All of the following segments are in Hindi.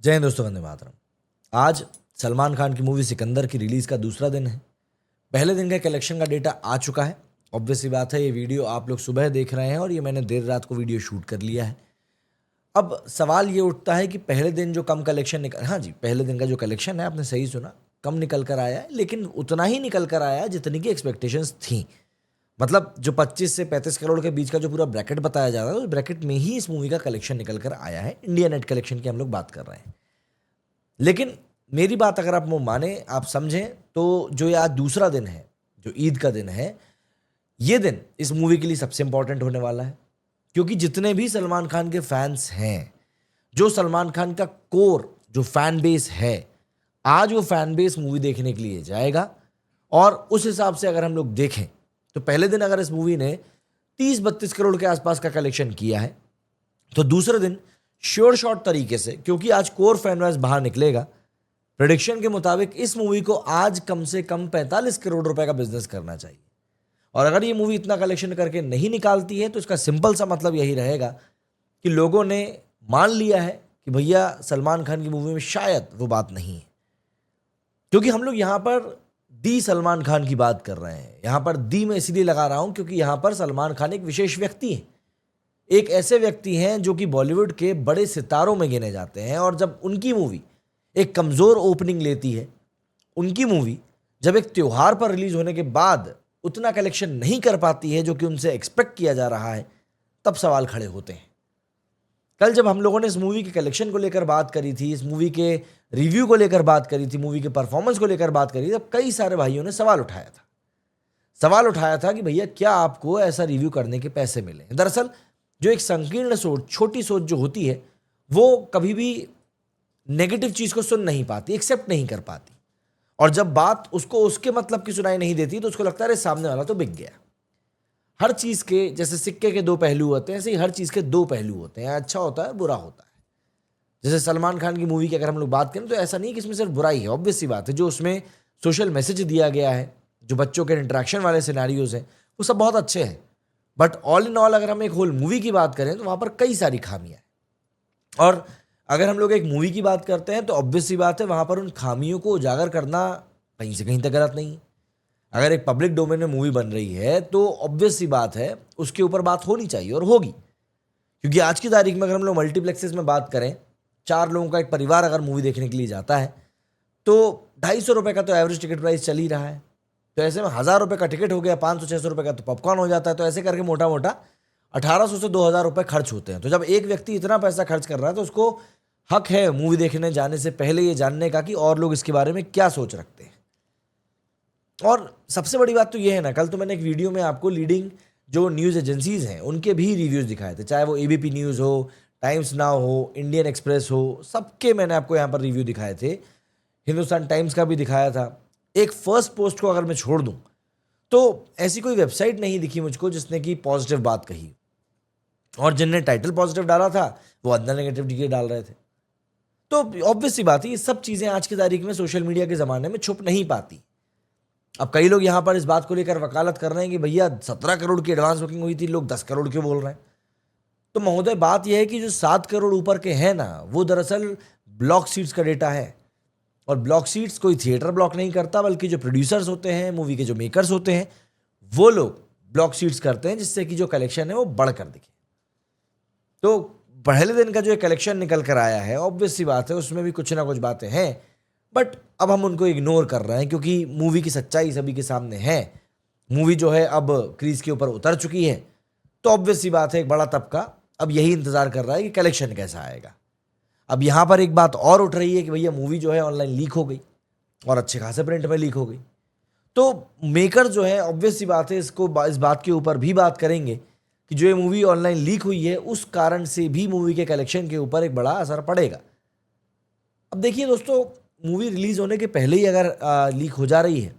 जय हिंद दोस्तों, वंदे मातरम। आज सलमान खान की मूवी सिकंदर की रिलीज का दूसरा दिन है। पहले दिन का कलेक्शन का डेटा आ चुका है। ऑब्वियसली बात है, ये वीडियो आप लोग सुबह देख रहे हैं और ये मैंने देर रात को वीडियो शूट कर लिया है। अब सवाल ये उठता है कि पहले दिन जो कम कलेक्शन निकल, हाँ जी, पहले दिन का जो कलेक्शन है, आपने सही सुना, कम निकल कर आया है, लेकिन उतना ही निकल कर आया है जितनी की एक्सपेक्टेशंस थी। मतलब जो 25 से 35 करोड़ के बीच का जो पूरा ब्रैकेट बताया जा रहा है, उस ब्रैकेट में ही इस मूवी का कलेक्शन निकल कर आया है। इंडिया नेट कलेक्शन की हम लोग बात कर रहे हैं। लेकिन मेरी बात अगर आप वो माने, आप समझें, तो जो ये आज दूसरा दिन है, जो ईद का दिन है, ये दिन इस मूवी के लिए सबसे इंपॉर्टेंट होने वाला है। क्योंकि जितने भी सलमान खान के फैंस हैं, जो सलमान खान का कोर जो फैन बेस है, आज वो फैन बेस मूवी देखने के लिए जाएगा। और उस हिसाब से अगर हम लोग देखें तो पहले दिन अगर इस मूवी ने 30-32 करोड़ के आसपास का कलेक्शन किया है, तो दूसरे दिन श्योर शॉट तरीके से, क्योंकि आज कोर फैन बेस बाहर निकलेगा, प्रेडिक्शन के मुताबिक इस मूवी को आज कम से कम 45 करोड़ रुपए का बिजनेस करना चाहिए। और अगर ये मूवी इतना कलेक्शन करके नहीं निकालती है तो इसका सिंपल सा मतलब यही रहेगा कि लोगों ने मान लिया है कि भैया सलमान खान की मूवी में शायद वो बात नहीं है। क्योंकि हम लोग यहाँ पर दी सलमान खान की बात कर रहे हैं। यहाँ पर दी मैं इसलिए लगा रहा हूँ क्योंकि यहाँ पर सलमान खान एक विशेष व्यक्ति है, एक ऐसे व्यक्ति हैं जो कि बॉलीवुड के बड़े सितारों में गिने जाते हैं। और जब उनकी मूवी एक कमज़ोर ओपनिंग लेती है, उनकी मूवी जब एक त्योहार पर रिलीज होने के बाद उतना कलेक्शन नहीं कर पाती है जो कि उनसे एक्सपेक्ट किया जा रहा है, तब सवाल खड़े होते हैं। कल जब हम लोगों ने इस मूवी के कलेक्शन को लेकर बात करी थी, इस मूवी के रिव्यू को लेकर बात करी थी, मूवी के परफॉर्मेंस को लेकर बात करी थी, तब कई सारे भाइयों ने सवाल उठाया था कि भैया क्या आपको ऐसा रिव्यू करने के पैसे मिले। दरअसल जो एक संकीर्ण सोच, छोटी सोच जो होती है, वो कभी भी नेगेटिव चीज को सुन नहीं पाती, एक्सेप्ट नहीं कर पाती। और जब बात उसको उसके मतलब की सुनाई नहीं देती तो उसको लगता है अरे सामने वाला तो बिक गया। हर चीज के, जैसे सिक्के के दो पहलू होते हैं, ऐसे ही हर चीज के दो पहलू होते हैं, अच्छा होता है, बुरा होता है। जैसे सलमान खान की मूवी की अगर हम लोग बात करें तो ऐसा नहीं कि इसमें सिर्फ बुराई है। ऑब्वियस सी बात है, जो उसमें सोशल मैसेज दिया गया है, जो बच्चों के इंटरेक्शन वाले सिनेरियोज हैं, वो सब बहुत अच्छे हैं। बट ऑल इन ऑल अगर हम एक होल मूवी की बात करें तो वहां पर कई सारी खामियां हैं। और अगर हम लोग एक मूवी की बात करते हैं तो ऑब्वियस सी बात है, वहां पर उन खामियों को उजागर करना कहीं से कहीं तक गलत नहीं है। अगर एक पब्लिक डोमेन में मूवी बन रही है तो ऑब्वियस सी बात है, उसके ऊपर बात होनी चाहिए और होगी। क्योंकि आज की तारीख में अगर हम लोग मल्टीप्लेक्सेस में बात करें, 4 लोगों का एक परिवार अगर मूवी देखने के लिए जाता है तो 250 रुपये का तो एवरेज टिकट प्राइस चल ही रहा है। तो ऐसे में 1000 रुपये का टिकट हो गया, 500-600 रुपये का तो पॉपकॉर्न हो जाता है। तो ऐसे करके मोटा मोटा 1800 से 2000 रुपये खर्च होते हैं। तो जब एक व्यक्ति इतना पैसा खर्च कर रहा है तो उसको हक है मूवी देखने जाने से पहले ये जानने का कि और लोग इसके बारे में क्या सोच रखते हैं। और सबसे बड़ी बात तो ये है ना, कल तो मैंने एक वीडियो में आपको लीडिंग जो न्यूज़ एजेंसीज हैं उनके भी रिव्यूज़ दिखाए थे, चाहे वो एबीपी न्यूज़ हो, टाइम्स नाउ हो, इंडियन एक्सप्रेस हो, सबके मैंने आपको यहाँ पर रिव्यू दिखाए थे। हिंदुस्तान टाइम्स का भी दिखाया था। एक फर्स्ट पोस्ट को अगर मैं छोड़ दूं तो ऐसी कोई वेबसाइट नहीं दिखी मुझको जिसने की पॉजिटिव बात कही। और जिनने टाइटल पॉजिटिव डाला था वो अंदर नेगेटिव डाल रहे थे। तो ऑब्वियस सी बात है, ये सब चीज़ें आज की तारीख में सोशल मीडिया के ज़माने में छुप नहीं पाती। अब कई लोग यहाँ पर इस बात को लेकर वकालत कर रहे हैं कि भैया 17 करोड़ की एडवांस बुकिंग हुई थी, लोग 10 करोड़ क्यों बोल रहे हैं। तो महोदय, बात यह है कि जो 7 करोड़ ऊपर के हैं ना, वो दरअसल ब्लॉक सीट्स का डेटा है। और ब्लॉक सीट्स कोई थिएटर ब्लॉक नहीं करता, बल्कि जो प्रोड्यूसर्स होते हैं, मूवी के जो मेकर्स होते हैं, वो लोग ब्लॉक सीट्स करते हैं, जिससे कि जो कलेक्शन है वो बढ़कर दिखे। तो पहले दिन का जो कलेक्शन निकल कर आया है, ऑब्वियस सी बात है उसमें भी कुछ ना कुछ बातें हैं, बट अब हम उनको इग्नोर कर रहे हैं क्योंकि मूवी की सच्चाई सभी के सामने है। मूवी जो है अब क्रीज के ऊपर उतर चुकी है। तो ऑब्वियस सी बात है, एक बड़ा तबका अब यही इंतजार कर रहा है कि कलेक्शन कैसा आएगा। अब यहाँ पर एक बात और उठ रही है कि भैया मूवी जो है ऑनलाइन लीक हो गई और अच्छे खासे प्रिंट में लीक हो गई। तो मेकर जो है, ऑब्वियस सी बात है, इस बात के ऊपर भी बात करेंगे कि जो ये मूवी ऑनलाइन लीक हुई है उस कारण से भी मूवी के कलेक्शन के ऊपर एक बड़ा असर पड़ेगा। अब देखिए दोस्तों, मूवी रिलीज होने के पहले ही अगर लीक हो जा रही है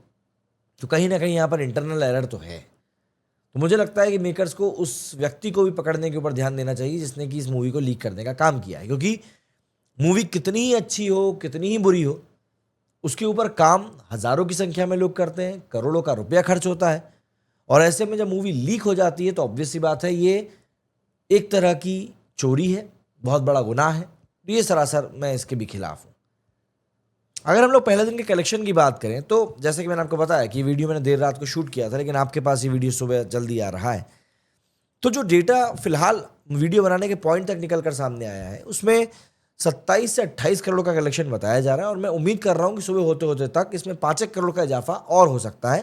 तो कहीं ना कहीं यहाँ पर इंटरनल एरर तो है। तो मुझे लगता है कि मेकर्स को उस व्यक्ति को भी पकड़ने के ऊपर ध्यान देना चाहिए जिसने कि इस मूवी को लीक करने का काम किया है। क्योंकि मूवी कितनी ही अच्छी हो, कितनी ही बुरी हो, उसके ऊपर काम हजारों की संख्या में लोग करते हैं, करोड़ों का रुपया खर्च होता है। और ऐसे में जब मूवी लीक हो जाती है तो ऑब्वियस सी बात है, ये एक तरह की चोरी है, बहुत बड़ा गुनाह है, तो ये सरासर मैं इसके भी खिलाफ हूँ। अगर हम लोग पहले दिन के कलेक्शन की बात करें तो जैसे कि मैंने आपको बताया कि वीडियो मैंने देर रात को शूट किया था, लेकिन आपके पास ये वीडियो सुबह जल्दी आ रहा है। तो जो डेटा फिलहाल वीडियो बनाने के पॉइंट तक निकल कर सामने आया है उसमें 27 से 28 करोड़ का कलेक्शन बताया जा रहा है, और मैं उम्मीद कर रहा हूं कि सुबह होते होते तक इसमें 5 करोड़ का इजाफा और हो सकता है।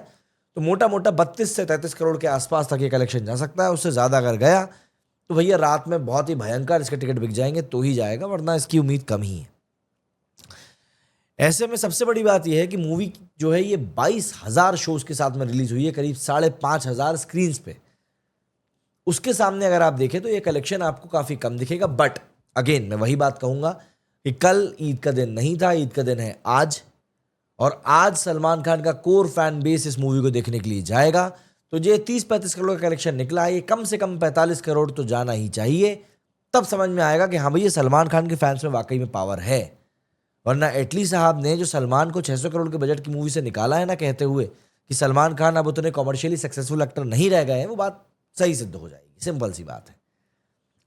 तो मोटा मोटा 32 से 33 करोड़ के आसपास तक ये कलेक्शन जा सकता है। उससे ज़्यादा अगर गया तो भैया रात में बहुत ही भयंकर इसके टिकट बिक जाएंगे तो ही जाएगा, वरना इसकी उम्मीद कम ही है। ऐसे में सबसे बड़ी बात यह है कि मूवी जो है ये 22,000 शोज के साथ में रिलीज हुई है, करीब 5,500 स्क्रीन पे। उसके सामने अगर आप देखें तो ये कलेक्शन आपको काफी कम दिखेगा। बट अगेन मैं वही बात कहूंगा कि कल ईद का दिन नहीं था, ईद का दिन है आज, और आज सलमान खान का कोर फैन बेस इस मूवी को देखने के लिए जाएगा। तो ये 30-35 करोड़ का कलेक्शन निकला है, ये कम से कम 45 करोड़ तो जाना ही चाहिए। तब समझ में आएगा कि हाँ भैया सलमान खान के फैंस में वाकई में पावर है। वरना एटली साहब ने जो सलमान को 600 करोड़ के बजट की मूवी से निकाला है ना, कहते हुए कि सलमान खान अब उतने कॉमर्शियली सक्सेसफुल एक्टर नहीं रह गए हैं, वो बात सही सिद्ध हो जाएगी। सिंपल सी बात है।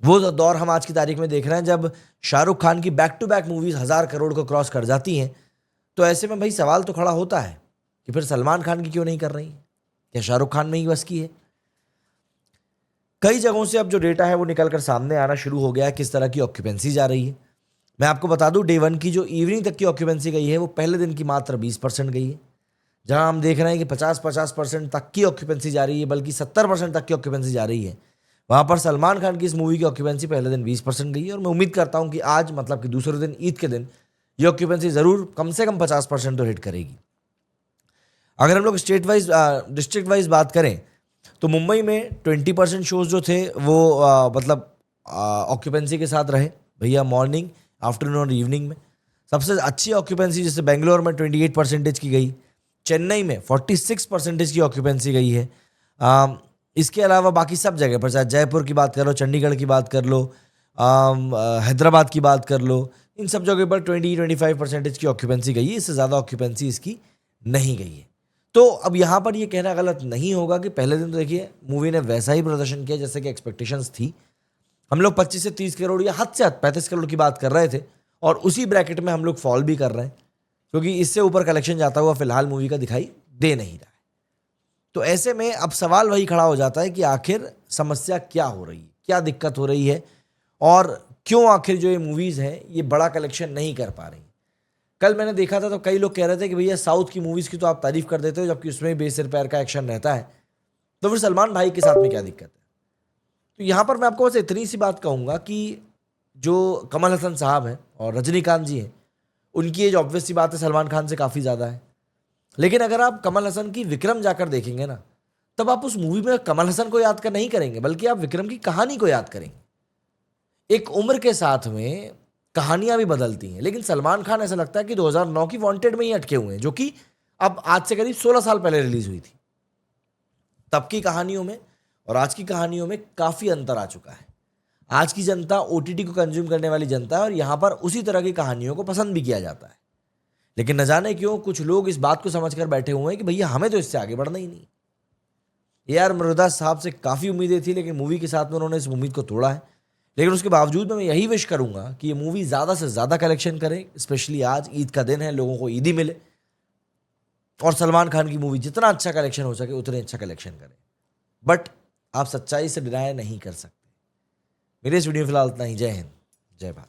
वो दौर हम आज की तारीख में देख रहे हैं जब शाहरुख खान की back to back movies 1000 crore को क्रॉस कर जाती हैं। तो ऐसे में भाई सवाल तो खड़ा होता है कि फिर सलमान खान की क्यों नहीं कर रही है, क्या शाहरुख खान में ही बस की है? कई जगहों से अब जो डेटा है वो निकलकर सामने आना शुरू हो गया है, किस तरह की ऑक्यूपेंसी जा रही है। मैं आपको बता दूं, डे 1 की जो इवनिंग तक की ऑक्यूपेंसी गई है वो पहले दिन की मात्र 20% गई है। जहां हम देख रहे हैं कि 50% तक की ऑक्यूपेंसी जा रही है, बल्कि 70% तक की ऑक्यूपेंसी जा रही है, वहां पर सलमान खान की इस मूवी की ऑक्यूपेंसी पहले दिन 20% गई है। और मैं उम्मीद करता हूं कि आज मतलब कि दूसरे दिन ईद के दिन ये ऑक्यूपेंसी जरूर कम से कम 50% तो हिट करेगी। अगर हम लोग स्टेट वाइज डिस्ट्रिक्ट वाइज बात करें तो मुंबई में 20% शोज जो थे वो मतलब ऑक्यूपेंसी के साथ रहे भैया, मॉर्निंग, आफ्टरनून और इवनिंग में। सबसे अच्छी ऑक्यूपेंसी जैसे बेंगलोर में 28% की गई, चेन्नई में 46% की ऑक्यूपेंसी गई है। इसके अलावा बाकी सब जगह पर, चाहे जयपुर की बात कर लो, चंडीगढ़ की बात कर लो, हैदराबाद की बात कर लो, इन सब जगह पर 20-25% की ऑक्यूपेंसी गई है। इससे ज़्यादा ऑक्यूपेंसी इसकी नहीं गई है। तो अब यहाँ पर ये कहना गलत नहीं होगा कि पहले दिन तो देखिए मूवी ने वैसा ही प्रदर्शन किया जैसे कि एक्सपेक्टेशंस थी। हम लोग 25 से 30 करोड़ या हद से हद 35 करोड़ की बात कर रहे थे, और उसी ब्रैकेट में हम लोग फॉल भी कर रहे हैं, क्योंकि इससे ऊपर कलेक्शन जाता हुआ फिलहाल मूवी का दिखाई दे नहीं रहा है। तो ऐसे में अब सवाल वही खड़ा हो जाता है कि आखिर समस्या क्या हो रही है, क्या दिक्कत हो रही है, और क्यों आखिर जो ये मूवीज़ हैं ये बड़ा कलेक्शन नहीं कर पा रही। कल मैंने देखा था तो कई लोग कह रहे थे कि भैया साउथ की मूवीज़ की तो आप तारीफ कर देते हो, जबकि उसमें भी बेसिर पैर का एक्शन रहता है, तो फिर सलमान भाई के साथ में क्या दिक्कत है? तो यहाँ पर मैं आपको बस इतनी सी बात कहूँगा कि जो कमल हसन साहब हैं और रजनीकांत जी हैं, उनकी एज ऑब्वियस सी बात है सलमान खान से काफ़ी ज़्यादा है। लेकिन अगर आप कमल हसन की विक्रम जाकर देखेंगे ना, तब आप उस मूवी में कमल हसन को याद कर नहीं करेंगे, बल्कि आप विक्रम की कहानी को याद करेंगे। एक उम्र के साथ में कहानियां भी बदलती हैं, लेकिन सलमान खान ऐसा लगता है कि 2009 की वांटेड में ही अटके हुए हैं, जो कि अब आज से करीब 16 साल पहले रिलीज हुई थी। तब की कहानियों में और आज की कहानियों में काफ़ी अंतर आ चुका है। आज की जनता ओटीटी को कंज्यूम करने वाली जनता है, और यहाँ पर उसी तरह की कहानियों को पसंद भी किया जाता है। लेकिन न जाने क्यों कुछ लोग इस बात को समझकर बैठे हुए हैं कि भैया हमें तो इससे आगे बढ़ना ही नहीं। AR मुरुगदास साहब से काफ़ी उम्मीदें थी, लेकिन मूवी के साथ में उन्होंने इस उम्मीद को तोड़ा है। लेकिन उसके बावजूद मैं यही विश करूंगा कि ये मूवी ज़्यादा से ज़्यादा कलेक्शन करे, स्पेशली आज ईद का दिन है, लोगों को ईदी मिले, और सलमान खान की मूवी जितना अच्छा कलेक्शन हो सके उतने अच्छा कलेक्शन करे। बट आप सच्चाई से डिनाई नहीं कर सकते। मेरे इस वीडियो में फिलहाल इतना ही। जय हिंद, जय भारत।